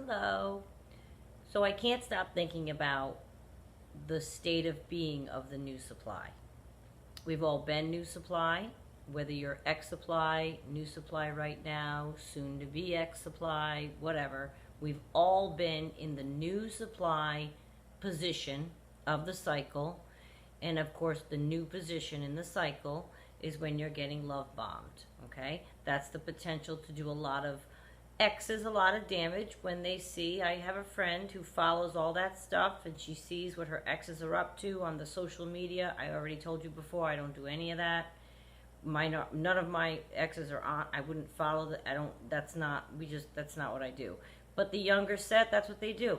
Hello. So I can't stop thinking about the state of being of the new supply. We've all been new supply, whether you're X supply, new supply right now, soon to be X supply, whatever. We've all been in the new supply position of the cycle. And of course, the new position in the cycle is when you're getting love bombed. Okay? That's the potential to do a lot of X's, a lot of damage when they see. I have a friend who follows all that stuff, and she sees what her exes are up to on the social media. I already told you before, I don't do any of that. None of my exes are on. I wouldn't follow that. That's not what I do. But the younger set, that's what they do.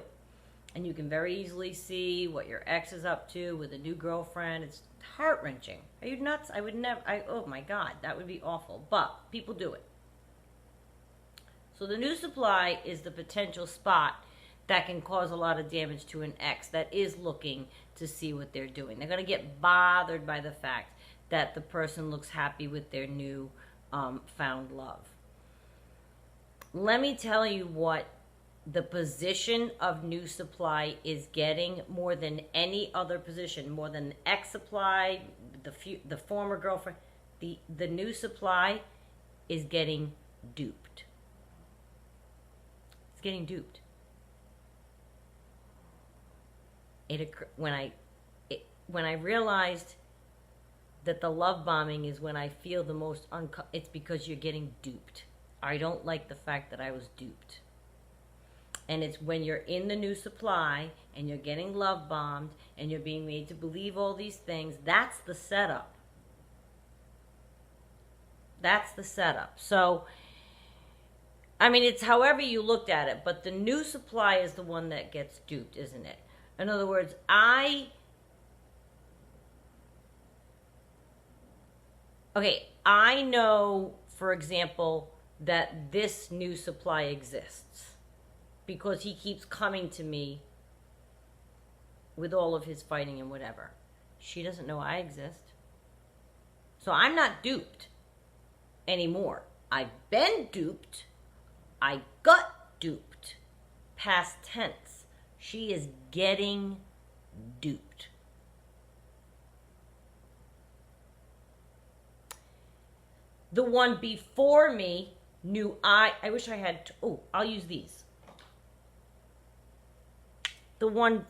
And you can very easily see what your ex is up to with a new girlfriend. It's heart-wrenching. Are you nuts? I would never, oh my God, that would be awful. But people do it. So the new supply is the potential spot that can cause a lot of damage to an ex that is looking to see what they're doing. They're going to get bothered by the fact that the person looks happy with their new found love. Let me tell you what the position of new supply is getting more than any other position, more than ex supply, the former girlfriend. The new supply is getting duped. It's getting duped. When I realized that the love bombing is when I feel the most it's because you're getting duped. I don't like the fact that I was duped. And it's when you're in the new supply and you're getting love bombed and you're being made to believe all these things. That's the setup. That's the setup. So, I mean, it's however you looked at it, but the new supply is the one that gets duped, isn't it? In other words, I know, for example, that this new supply exists because he keeps coming to me with all of his fighting and whatever. She doesn't know I exist. So I'm not duped anymore. I've been duped. I got duped. Past tense. She is getting duped. The one before me knew I wish I had, I'll use these. The one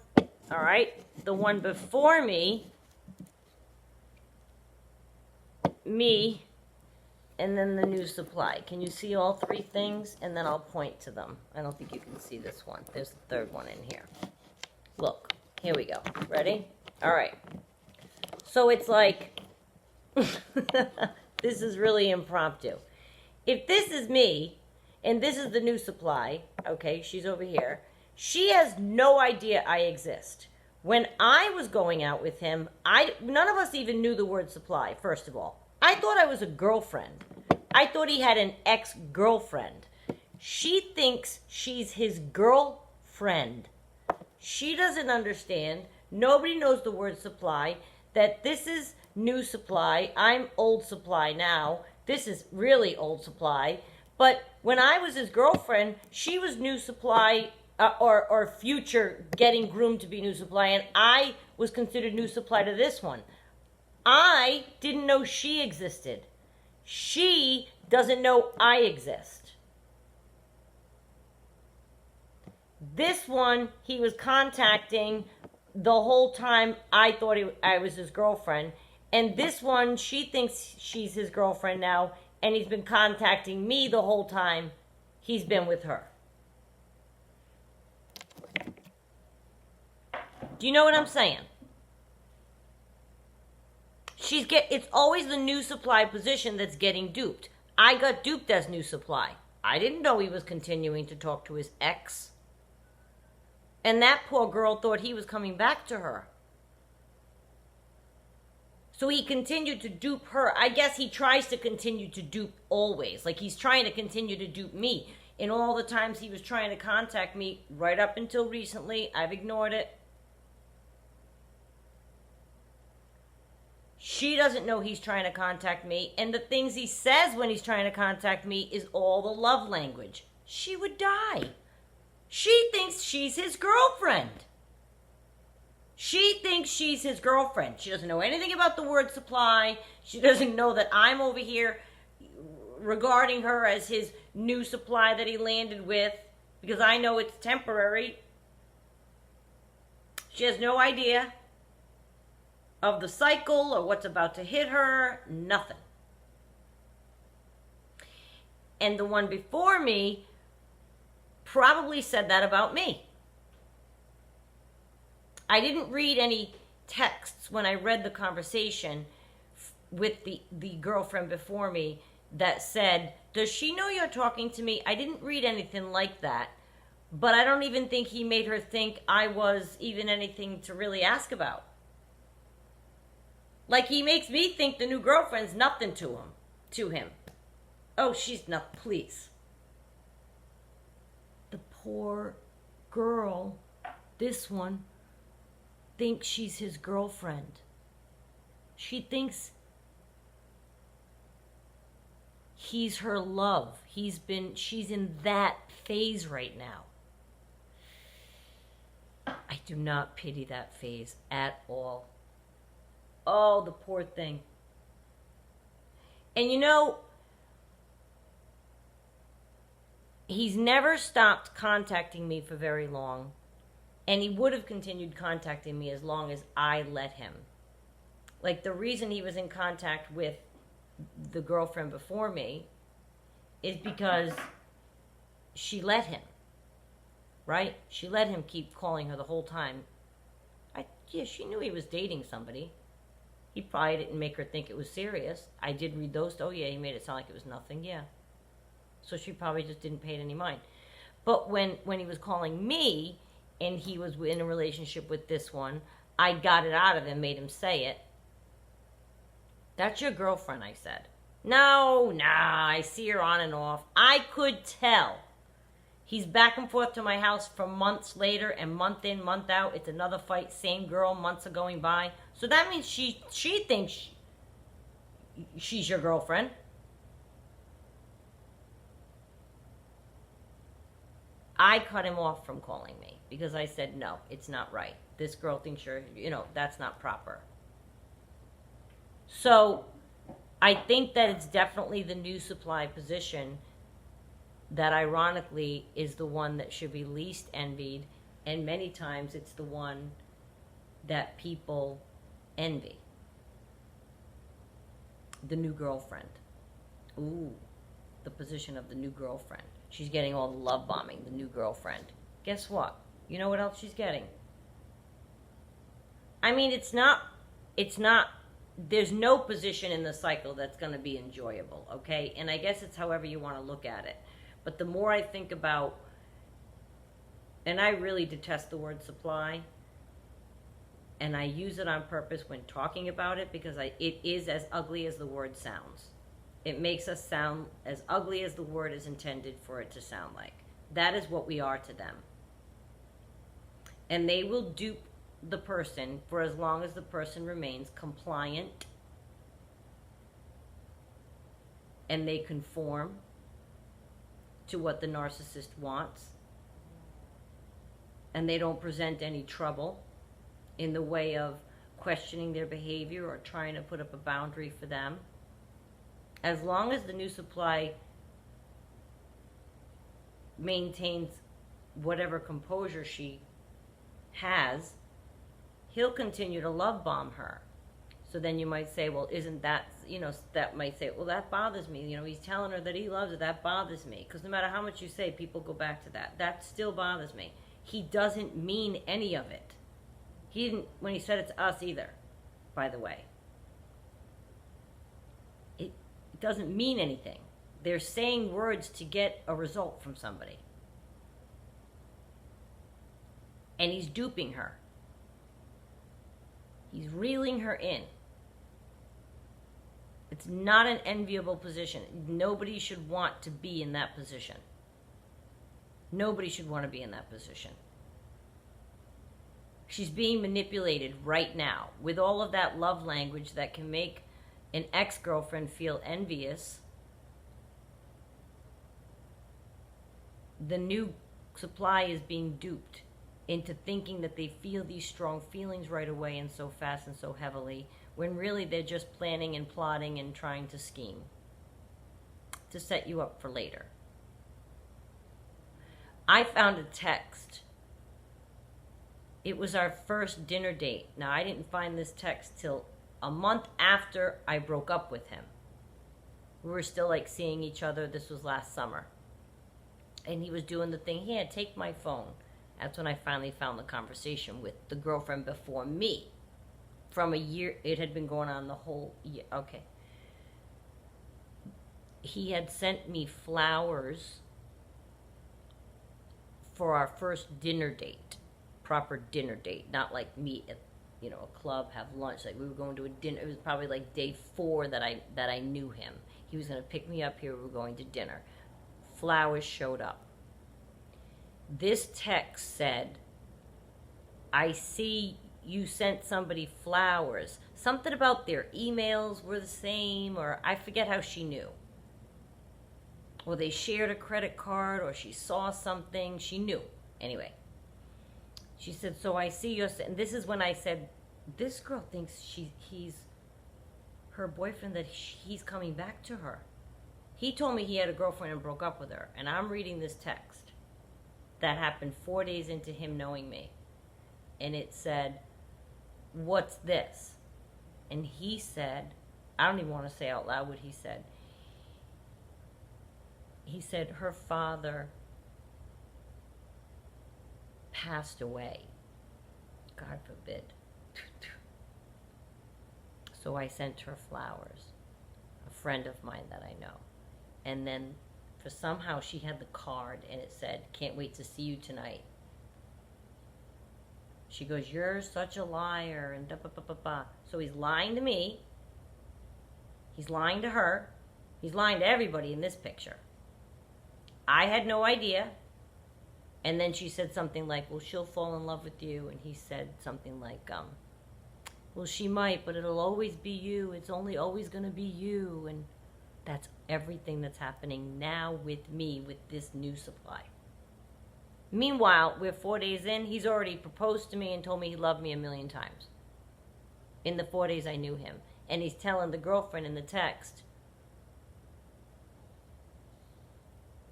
before me, and then the new supply. Can you see all three things? And then I'll point to them. I don't think you can see this one. There's the third one in here. Look, here we go. Ready? All right. So it's like, this is really impromptu. If this is me, and this is the new supply, okay, she's over here, she has no idea I exist. When I was going out with him, none of us even knew the word supply, first of all. I thought I was a girlfriend. I thought he had an ex-girlfriend. She thinks she's his girlfriend. She doesn't understand. Nobody knows the word supply. That this is new supply. I'm old supply now. This is really old supply. But when I was his girlfriend, she was new supply or future getting groomed to be new supply. And I was considered new supply to this one. I didn't know she existed. She doesn't know I exist. This one, he was contacting the whole time. I thought I was his girlfriend. And this one, she thinks she's his girlfriend now, and he's been contacting me the whole time he's been with her. Do you know what I'm saying? It's always the new supply position that's getting duped. I got duped as new supply. I didn't know he was continuing to talk to his ex. And that poor girl thought he was coming back to her. So he continued to dupe her. I guess he tries to continue to dupe always. Like he's trying to continue to dupe me. In all the times he was trying to contact me, right up until recently, I've ignored it. She doesn't know he's trying to contact me. And the things he says when he's trying to contact me is all the love language. She would die. She thinks she's his girlfriend. She thinks she's his girlfriend. She doesn't know anything about the word supply. She doesn't know that I'm over here regarding her as his new supply that he landed with, because I know it's temporary. She has no idea of the cycle or what's about to hit her. Nothing. And the one before me probably said that about me. I didn't read any texts when I read the conversation with the girlfriend before me that said, does she know you're talking to me? I didn't read anything like that. But I don't even think he made her think I was even anything to really ask about. Like, he makes me think the new girlfriend's nothing to him. Oh, she's not, please. The poor girl, this one, thinks she's his girlfriend. She thinks he's her love. She's in that phase right now. I do not pity that phase at all. Oh, the poor thing. And you know, he's never stopped contacting me for very long. And he would have continued contacting me as long as I let him. Like, the reason he was in contact with the girlfriend before me is because she let him. Right? She let him keep calling her the whole time. Yeah, she knew he was dating somebody. He probably didn't make her think it was serious. I did read those. Oh, yeah, he made it sound like it was nothing. Yeah. So she probably just didn't pay it any mind. But when he was calling me, and he was in a relationship with this one, I got it out of him, made him say it. That's your girlfriend, I said. No, I see her on and off. I could tell. He's back and forth to my house for months later, and month in, month out, it's another fight. Same girl, months are going by. So that means she thinks she's your girlfriend. I cut him off from calling me because I said, no, it's not right. This girl thinks that's not proper. So I think that it's definitely the new supply position that ironically is the one that should be least envied, and many times it's the one that people envy. The new girlfriend. Ooh, the position of the new girlfriend. She's getting all the love bombing, the new girlfriend. Guess what? You know what else she's getting? I mean, it's not, there's no position in the cycle that's going to be enjoyable, okay? And I guess it's however you want to look at it. But the more I think about, and I really detest the word supply, and I use it on purpose when talking about it because it is as ugly as the word sounds. It makes us sound as ugly as the word is intended for it to sound like. That is what we are to them. And they will dupe the person for as long as the person remains compliant and they conform to what the narcissist wants, and they don't present any trouble in the way of questioning their behavior or trying to put up a boundary for them. As long as the new supply maintains whatever composure she has, he'll continue to love bomb her. So then you might say, well, isn't that, that might say, well, that bothers me. He's telling her that he loves her. That bothers me. Because no matter how much you say, people go back to that. That still bothers me. He doesn't mean any of it. He didn't, when he said it to us either, by the way. It doesn't mean anything. They're saying words to get a result from somebody. And he's duping her. He's reeling her in. It's not an enviable position. Nobody should want to be in that position. Nobody should want to be in that position. She's being manipulated right now with all of that love language that can make an ex-girlfriend feel envious. The new supply is being duped into thinking that they feel these strong feelings right away and so fast and so heavily, when really they're just planning and plotting and trying to scheme to set you up for later. I found a text. It was our first dinner date. Now, I didn't find this text till a month after I broke up with him. We were still like seeing each other. This was last summer. And he was doing the thing, here, take my phone. That's when I finally found the conversation with the girlfriend before me. From a year, it had been going on the whole year. Okay. He had sent me flowers for our first dinner date. Proper dinner date. Not like meet at, a club, have lunch. Like we were going to a dinner. It was probably like day 4 that I knew him. He was going to pick me up here. We were going to dinner. Flowers showed up. This text said, I see you sent somebody flowers. Something about their emails were the same, or I forget how she knew. Or they shared a credit card, or she saw something. She knew. Anyway, she said, so I see you. And this is when I said, this girl thinks he's her boyfriend, that he's coming back to her. He told me he had a girlfriend and broke up with her. And I'm reading this text that happened 4 days into him knowing me. And it said, what's this? And he said, I don't even want to say out loud what he said. He said her father passed away. God forbid. So I sent her flowers. A friend of mine that I know. And then for somehow she had the card and it said, can't wait to see you tonight. She goes, you're such a liar, and da-ba-ba-ba-ba. So he's lying to me. He's lying to her. He's lying to everybody in this picture. I had no idea. And then she said something like, well, she'll fall in love with you. And he said something like, well, she might, but it'll always be you. It's only always going to be you. And that's everything that's happening now with me, with this new supply. Meanwhile, we're 4 days in. He's already proposed to me and told me he loved me 1,000,000 times. In the 4 days I knew him. And he's telling the girlfriend in the text,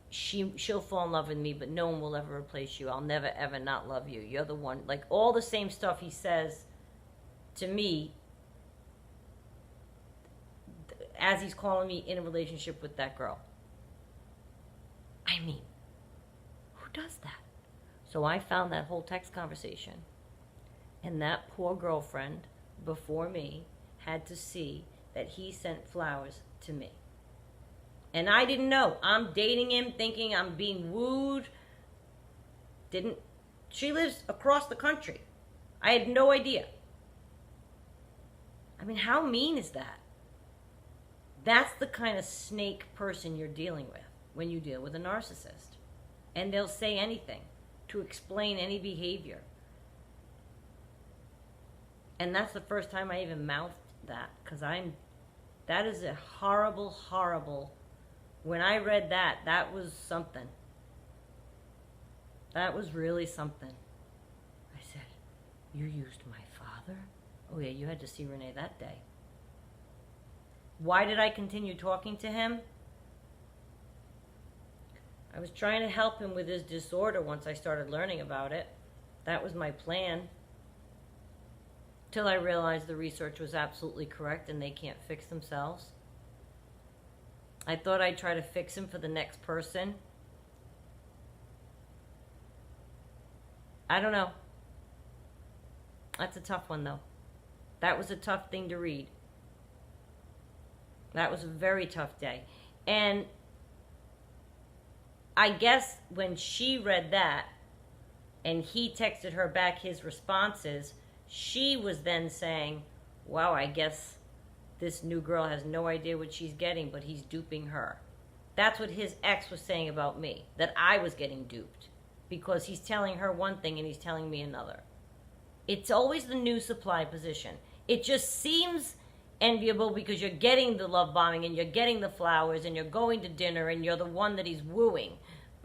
she'll fall in love with me, but no one will ever replace you. I'll never, ever not love you. You're the one. Like all the same stuff he says to me as he's calling me in a relationship with that girl. I mean, who does that? So I found that whole text conversation. And that poor girlfriend before me had to see that he sent flowers to me. And I didn't know. I'm dating him thinking I'm being wooed. She lives across the country. I had no idea. I mean, how mean is that? That's the kind of snake person you're dealing with when you deal with a narcissist. And they'll say anything to explain any behavior. And that's the first time I even mouthed that, because that is a horrible, horrible. When I read that, that was something. That was really something. I said, you used my father? Oh yeah, you had to see Renee that day. Why did I continue talking to him? I was trying to help him with his disorder once I started learning about it. That was my plan. Till I realized the research was absolutely correct and they can't fix themselves. I thought I'd try to fix him for the next person. I don't know. That's a tough one, though. That was a tough thing to read. That was a very tough day. And I guess when she read that and he texted her back his responses, she was then saying, wow, I guess this new girl has no idea what she's getting, but he's duping her. That's what his ex was saying about me, that I was getting duped because he's telling her one thing and he's telling me another. It's always the new supply position. It just seems enviable because you're getting the love bombing and you're getting the flowers and you're going to dinner and you're the one that he's wooing.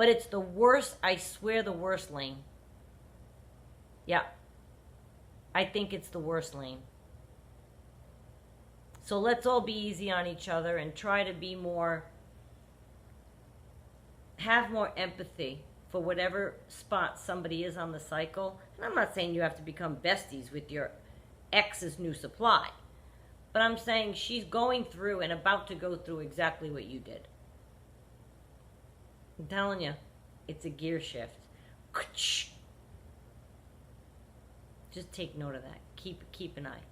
But it's the worst, I swear, the worst lane. Yeah. I think it's the worst lane. So let's all be easy on each other and try to be more, have more empathy for whatever spot somebody is on the cycle. And I'm not saying you have to become besties with your ex's new supply. But I'm saying she's going through and about to go through exactly what you did. I'm telling you, it's a gear shift. Just take note of that. Keep an eye.